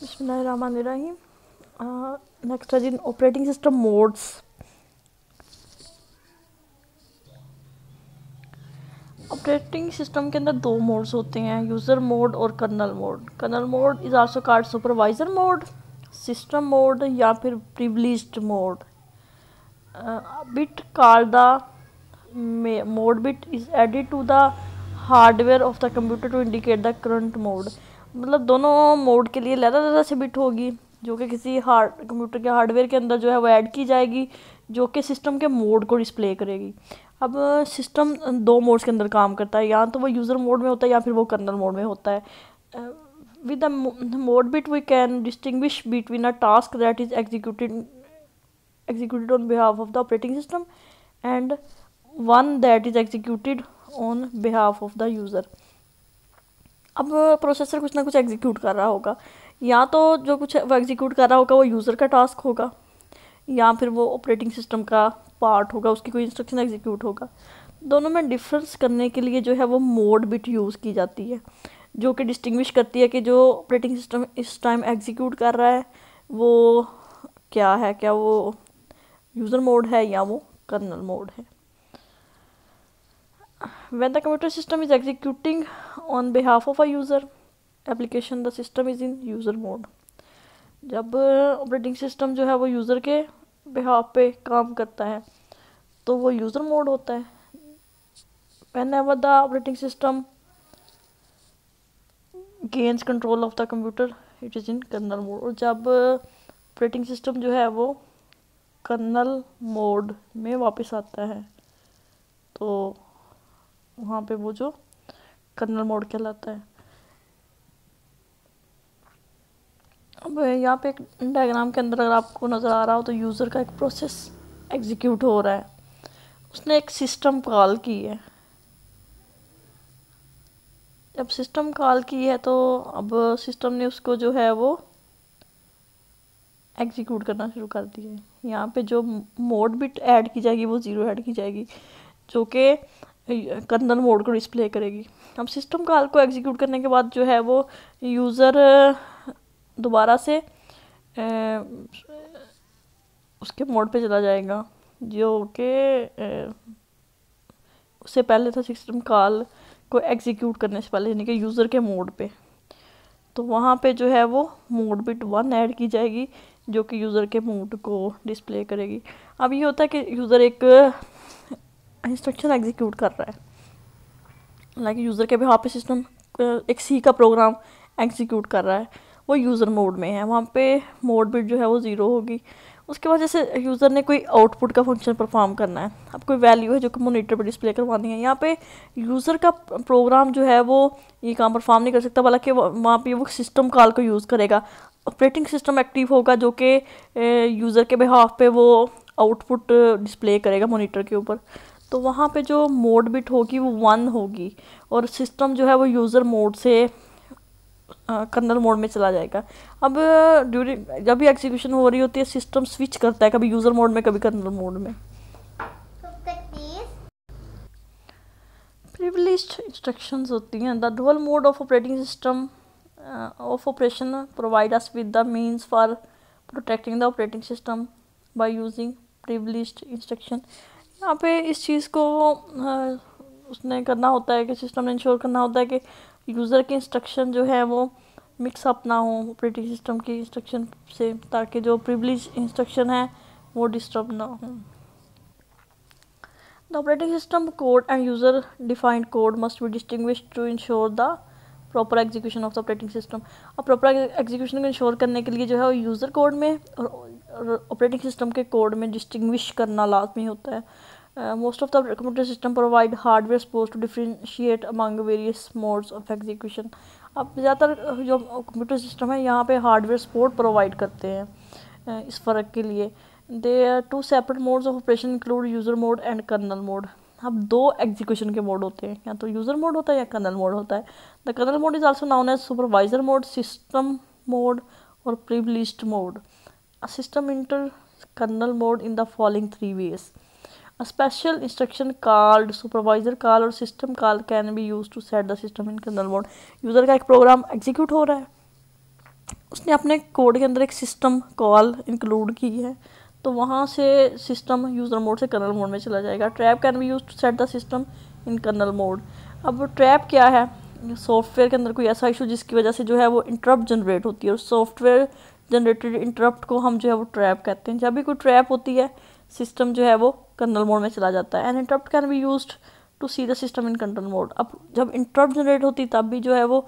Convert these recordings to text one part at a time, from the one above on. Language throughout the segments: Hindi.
बिस्मिल्लाहिर्रहमानिर्रहीम। नेक्स्ट है जी operating system modes. Operating system के अंदर दो मोड्स होते हैं, यूज़र मोड और kernel mode. Kernel mode is also called supervisor mode, system mode या फिर privileged mode. Bit called the mode bit is added to the hardware of the computer to indicate the current mode. मतलब दोनों मोड के लिए अलग से बिट होगी जो कि किसी कंप्यूटर के हार्डवेयर के अंदर जो है वो ऐड की जाएगी, जो कि सिस्टम के मोड को डिस्प्ले करेगी। अब सिस्टम दो मोड्स के अंदर काम करता है, या तो वो यूज़र मोड में होता है या फिर वो कर्नल मोड में होता है। With the mode bit we can distinguish between a task that is executed on behalf of the operating system and one that is executed on behalf of the user। अब प्रोसेसर कुछ ना कुछ एग्जीक्यूट कर रहा होगा, या तो जो कुछ वो एग्जीक्यूट कर रहा होगा वो यूज़र का टास्क होगा, या फिर वो ऑपरेटिंग सिस्टम का पार्ट होगा, उसकी कोई इंस्ट्रक्शन एग्जीक्यूट होगा। दोनों में डिफरेंस करने के लिए जो है वो मोड बिट यूज़ की जाती है, जो कि डिस्टिंग्विश करती है कि जो ऑपरेटिंग सिस्टम इस टाइम एग्जीक्यूट कर रहा है वो क्या है, क्या वो यूज़र मोड है या वो कर्नल मोड है। When the computer system is executing on behalf of a user application, the system is in user mode। जब ऑपरेटिंग सिस्टम जो है वो यूज़र के बिहाफ पे काम करता है तो वो यूज़र मोड होता है। Whenever the operating system gains control of the computer, it is in kernel mode। और जब ऑपरेटिंग सिस्टम जो है वो कर्नल मोड में वापस आता है तो वहाँ पे वो जो कर्नल मोड कहलाता है। अब यहाँ पे एक डायग्राम के अंदर अगर आपको नज़र आ रहा हो तो यूज़र का एक प्रोसेस एग्जीक्यूट हो रहा है, उसने एक सिस्टम कॉल की है। जब सिस्टम कॉल की है तो अब सिस्टम ने उसको जो है वो एग्जीक्यूट करना शुरू कर दिया है। यहाँ पे जो मोड बिट ऐड की जाएगी वो 0 ऐड की जाएगी, जो कि कर्नल मोड को डिस्प्ले करेगी। अब सिस्टम कॉल को एग्जीक्यूट करने के बाद जो है वो यूज़र दोबारा से उसके मोड पे चला जाएगा जो कि उससे पहले था सिस्टम कॉल को एग्जीक्यूट करने से पहले, यानी कि यूज़र के मोड पे। तो वहाँ पे जो है वो मोड बिट 1 ऐड की जाएगी जो कि यूज़र के मोड को डिस्प्ले करेगी। अब ये होता है कि यूज़र एक इंस्ट्रक्शन एग्जीक्यूट कर रहा है, लाइक यूज़र के बिहाफ पे सिस्टम एक सी का प्रोग्राम एग्जीक्यूट कर रहा है, वो यूज़र मोड में है, वहाँ पे मोड बिट जो है वो 0 होगी। उसके बाद जैसे यूज़र ने कोई आउटपुट का फंक्शन परफॉर्म करना है, अब कोई वैल्यू है जो कि मॉनिटर पे डिस्प्ले करवानी है, यहाँ पे यूज़र का प्रोग्राम जो है वो ये काम परफॉर्म नहीं कर सकता, बल्कि वहाँ पे वो सिस्टम कॉल को यूज़ करेगा। ऑपरेटिंग सिस्टम एक्टिव होगा जो कि यूज़र के बिहाफ पे वो आउटपुट डिस्प्ले करेगा मॉनिटर के ऊपर। तो वहाँ पे जो मोड बिट होगी वो 1 होगी और सिस्टम जो है वो यूज़र मोड से कर्नल मोड में चला जाएगा। अब ड्यूरिंग जब भी एग्जीक्यूशन हो रही होती है सिस्टम स्विच करता है, कभी यूज़र मोड में कभी कर्नल मोड में। प्रिविलेज्ड इंस्ट्रक्शंस होती हैं। The dual mode of operating system of operation provide us with the means for protecting the operating system by using privileged instruction. यहाँ पे इस चीज़ को उसने करना होता है कि सिस्टम ने इंश्योर करना होता है कि यूज़र की इंस्ट्रक्शन जो है वो मिक्स अप ना हो ऑपरेटिंग सिस्टम की इंस्ट्रक्शन से, ताकि जो प्रिविलेज इंस्ट्रक्शन है वो डिस्टर्ब ना हो। The operating system code and user defined code must be distinguished to ensure the proper execution of the operating system. और प्रॉपर एग्जीक्यूशन को इंश्योर करने के लिए जो है वो यूज़र कोड में और ऑपरेटिंग सिस्टम के कोड में डिस्टिंग्विश करना लाजमी होता है। Most of the computer system provide hardware supposed to differentiate among various modes of execution। अब ज़्यादातर जो कंप्यूटर सिस्टम है यहाँ पे हार्डवेयर सपोर्ट प्रोवाइड करते हैं इस फ़र्क के लिए। There are 2 separate modes of operation include user mode and kernel mode। अब 2 एग्जीक्यूशन के मोड होते हैं, या तो यूज़र मोड होता है या कर्नल मोड होता है। The kernel mode is also known as supervisor mode, system mode और privileged mode. A system enter kernel mode in the following 3 ways। A special instruction called supervisor call और system call can be used to set the system in kernel mode। User का एक प्रोग्राम एग्जीक्यूट हो रहा है, उसने अपने कोड के अंदर एक सिस्टम कॉल इंक्लूड की है, तो वहाँ से सिस्टम यूज़र मोड से कर्नल मोड में चला जाएगा। Trap can be use to set the system in kernel mode. अब ट्रैप क्या है, सॉफ्टवेयर के अंदर कोई ऐसा इशू जिसकी वजह से जो है वो इंटरप्ट जनरेट होती है, और सॉफ्टवेयर जनरेटेड इंटरप्ट को हम जो है वो ट्रैप कहते हैं। जब भी कोई ट्रैप होती है सिस्टम जो है वो कर्नल मोड में चला जाता है। And interrupt can be used to see the system in kernel mode. अब जब इंटरप्ट जनरेट होती तब भी जो है वो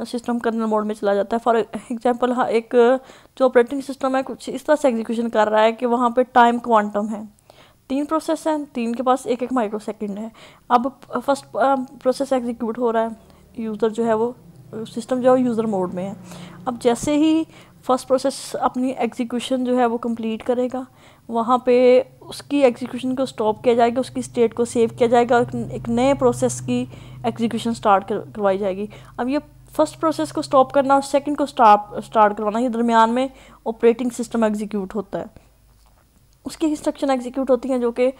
सिस्टम कर्नल मोड में चला जाता है। फॉर एग्जांपल, हाँ, एक जो ऑपरेटिंग सिस्टम है कुछ इस तरह से एग्जीक्यूशन कर रहा है कि वहाँ पे टाइम क्वांटम है, 3 प्रोसेस हैं, 3 के पास 1-1 माइक्रो सेकेंड है। अब फर्स्ट प्रोसेस एग्जीक्यूट हो रहा है, यूज़र जो है वो सिस्टम जो है यूज़र मोड में है। अब जैसे ही फर्स्ट प्रोसेस अपनी एग्जीक्यूशन जो है वो कंप्लीट करेगा, वहाँ पे उसकी एग्जीक्यूशन को स्टॉप किया जाएगा, उसकी स्टेट को सेव किया जाएगा और एक नए प्रोसेस की एग्जीक्यूशन स्टार्ट करवाई जाएगी। अब ये फर्स्ट प्रोसेस को स्टॉप करना और सेकंड को स्टार्ट करवाना, ये दरमियान में ऑपरेटिंग सिस्टम एग्जीक्यूट होता है। उसकी इंस्ट्रक्शन एग्जीक्यूट होती हैं जो कि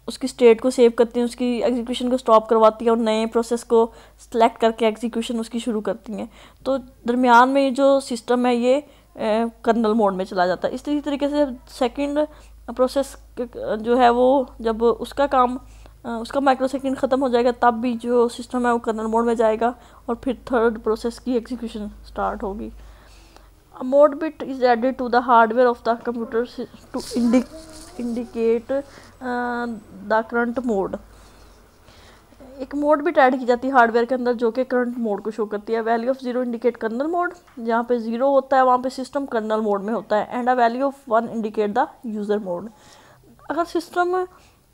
उसकी स्टेट को सेव करती हैं, उसकी एग्जीक्यूशन को स्टॉप करवाती हैं और नए प्रोसेस को सिलेक्ट करके एग्जीक्यूशन उसकी शुरू करती हैं। तो दरमियान में जो सिस्टम है ये कर्नल मोड में चला जाता है। इसी तरीके से सेकंड प्रोसेस जो है वो जब उसका काम उसका माइक्रो सेकेंड ख़त्म हो जाएगा तब भी जो सिस्टम है वो कर्नल मोड में जाएगा और फिर थर्ड प्रोसेस की एग्जीक्यूशन स्टार्ट होगी। A mode bit is added to the hardware of the computer to indicate the current mode। एक मोड बिट ऐड की जाती है हार्डवेयर के अंदर जो कि करंट मोड को शो करती है। Value of 0 indicate kernel mode, जहाँ पे 0 होता है वहाँ पे सिस्टम कर्नल मोड में होता है। And a value of 1 indicate the user mode. अगर सिस्टम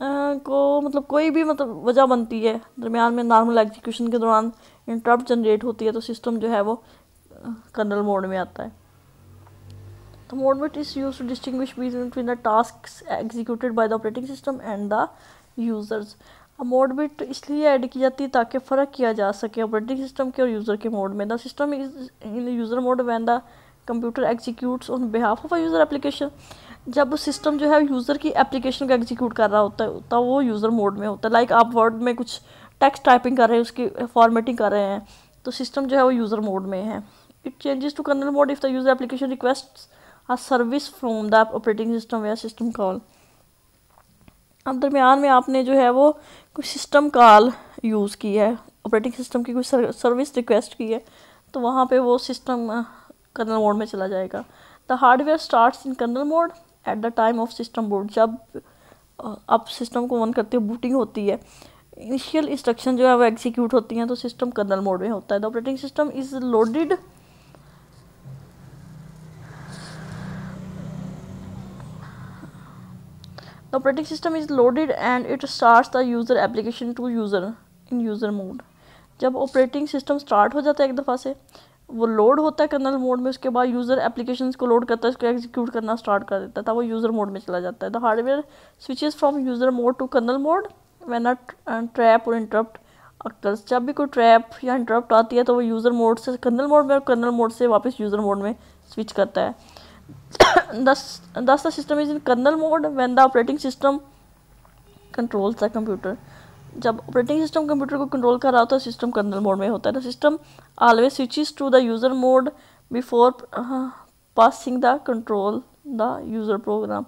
को मतलब कोई भी मतलब वजह बनती है, दरमियान में नॉर्मल एग्जीक्यूशन के दौरान इंटरप्ट जनरेट होती है, तो सिस्टम जो है वो कर्नल मोड में आता है। The mode bit is used to distinguish between the tasks executed by the operating system and the users। अब मोड बिट इसलिए ऐड की जाती है ताकि फ़र्क किया जा सके ऑपरेटिंग सिस्टम के और यूज़र के मोड में। The system is in user mode when the computer executes on behalf of a user application. जब सिस्टम जो है यूज़र की एप्लीकेशन को एग्जीक्यूट कर रहा होता है तो वो यूज़र मोड में होता है। लाइक आप वर्ड में कुछ टेक्स्ट टाइपिंग कर रहे हैं, उसकी फॉर्मेटिंग कर रहे हैं, तो सिस्टम जो है वो यूज़र मोड में है। It changes to kernel mode if the user application request a service from the operating system या सिस्टम कॉल। अब दरमियान में आपने जो है वो कुछ सिस्टम कॉल यूज़ की है, ऑपरेटिंग सिस्टम की कुछ सर्विस रिक्वेस्ट की है, तो वहाँ पे वो सिस्टम कर्नल मोड में चला जाएगा। The hardware starts in kernel mode at the time of system boot. जब आप सिस्टम को ऑन करते हो, बूटिंग होती है, इनिशियल इंस्ट्रक्शन जो है वो एग्जीक्यूट होती हैं, तो सिस्टम कर्नल मोड में होता है। The operating system is loaded The operating system is loaded and it starts the user application to user in user mode। जब ऑपरेटिंग सिस्टम स्टार्ट हो जाता है एक दफ़ा से, वो लोड होता है कर्नल मोड में, उसके बाद यूज़र एप्लीकेशंस को लोड करता है, उसको एग्जीक्यूट करना स्टार्ट कर देता है, तब वो यूज़र मोड में चला जाता है। The hardware switches from user mode to kernel mode when a trap और इंटरप्ट अकर्स। जब भी कोई ट्रैप या इंटरप्ट आती है तो वो यूज़र मोड से कर्नल मोड में और कर्नल मोड से वापस यूज़र मोड में स्विच करता है। Thus the system is in kernel mode when the operating system controls the computer। जब ऑपरेटिंग सिस्टम कंप्यूटर को कंट्रोल कर रहा होता है सिस्टम कर्नल मोड में होता है। The system always switches to the user mode before passing the control the user program.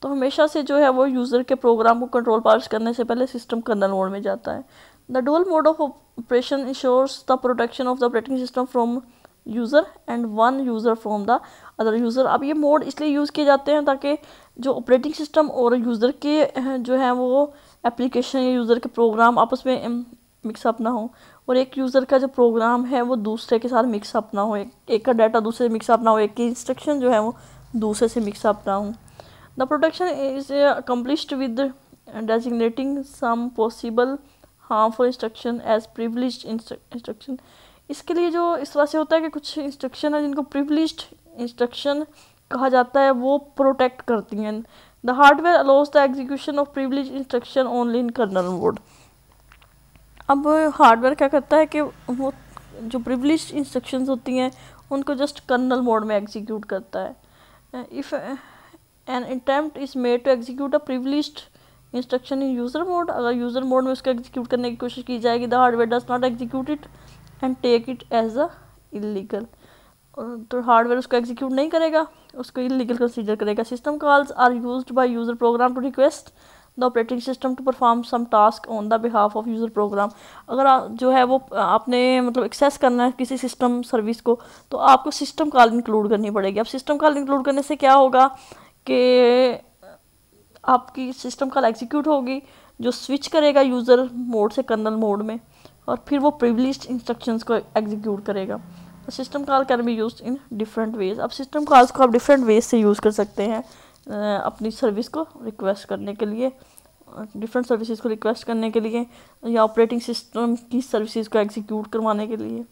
तो हमेशा से जो है वो यूज़र के प्रोग्राम को कंट्रोल पास करने से पहले सिस्टम कर्नल मोड में जाता है। The dual mode of operation ensures the protection of the operating system from user and one user from the other user. अब ये मोड इसलिए यूज़ किए जाते हैं ताकि जो ऑपरेटिंग सिस्टम और यूज़र के जो है वो एप्लीकेशन या यूज़र के प्रोग्राम आपस में मिक्सअप ना हो, और एक यूज़र का जो प्रोग्राम है वो दूसरे के साथ मिक्सअप ना हो, एक का डाटा दूसरे से मिक्सअप ना हो, एक की इंस्ट्रक्शन जो है वो दूसरे से मिक्सअप ना हो। The protection is accomplished with designating some possible harmful instruction as privileged instruction. इसके लिए जो इस तरह से होता है कि कुछ इंस्ट्रक्शन है जिनको प्रिविलेज्ड इंस्ट्रक्शन कहा जाता है, वो प्रोटेक्ट करती हैं। The hardware allows the execution of privileged instruction only in kernel mode. अब हार्डवेयर क्या करता है कि वो जो प्रिविलेज्ड इंस्ट्रक्शंस होती हैं उनको जस्ट कर्नल मोड में एग्जीक्यूट करता है। If an attempt is made to execute a privileged instruction in user mode, अगर यूज़र मोड में उसको एग्जीक्यूट करने की कोशिश की जाएगी, the hardware does not execute it and take it as a illegal. तो हार्डवेयर उसको एग्जीक्यूट नहीं करेगा, उसको इलीगल कंसीडर करेगा। System calls are used by user program to request the operating system to perform some task on the behalf of user program. अगर जो है वो आपने मतलब एक्सेस करना है किसी सिस्टम सर्विस को, तो आपको सिस्टम कॉल इंक्लूड करनी पड़ेगी। अब सिस्टम कॉल इंक्लूड करने से क्या होगा कि आपकी सिस्टम कॉल एग्जीक्यूट होगी जो स्विच करेगा यूज़र मोड से कर्नल मोड में, और फिर वो प्रिविलेज्ड इंस्ट्रक्शंस को एग्जीक्यूट करेगा। System call can be used in different ways. अब सिस्टम कॉल्स को आप डिफरेंट वेज से यूज़ कर सकते हैं अपनी सर्विस को रिक्वेस्ट करने के लिए, डिफरेंट सर्विसेज को रिक्वेस्ट करने के लिए, या ऑपरेटिंग सिस्टम की सर्विसेज को एग्जीक्यूट करवाने के लिए।